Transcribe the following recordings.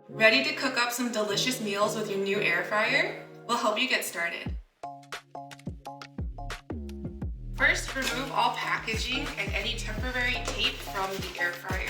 Ready to cook up some delicious meals with your new air fryer? We'll help you get started. First, remove all packaging and any temporary tape from the air fryer.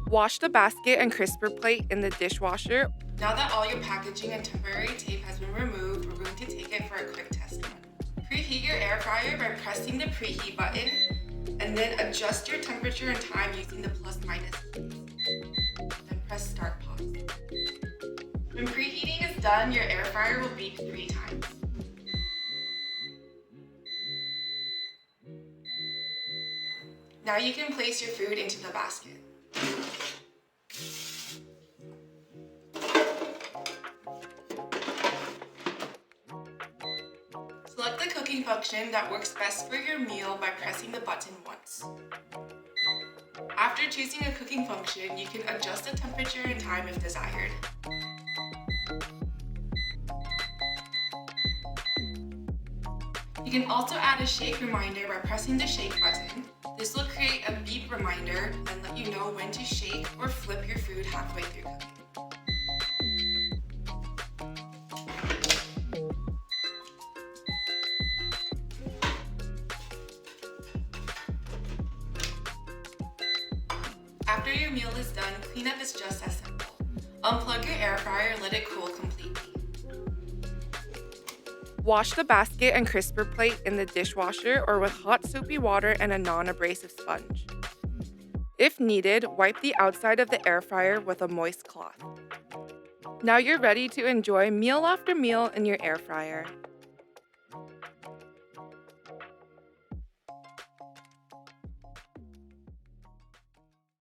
Wash the basket and crisper plate in the dishwasher. Now that all your packaging and temporary tape has been removed, we're going to take it for a quick test run. Preheat your air fryer by pressing the preheat button and then adjust your temperature and time using the plus/minus keys. Then press start pause. When preheating is done, your air fryer will beep 3 times. Now you can place your food into the basket. Select the cooking function that works best for your meal by pressing the button once. After choosing a cooking function, you can adjust the temperature and time if desired. You can also add a shake reminder by pressing the shake button. This will create a beep reminder and let you know when to shake or flip your food halfway through cooking. After your meal is done, cleanup is just as simple. Unplug your air fryer and let it cool completely. Wash the basket and crisper plate in the dishwasher or with hot soapy water and a non-abrasive sponge. If needed, wipe the outside of the air fryer with a moist cloth. Now you're ready to enjoy meal after meal in your air fryer.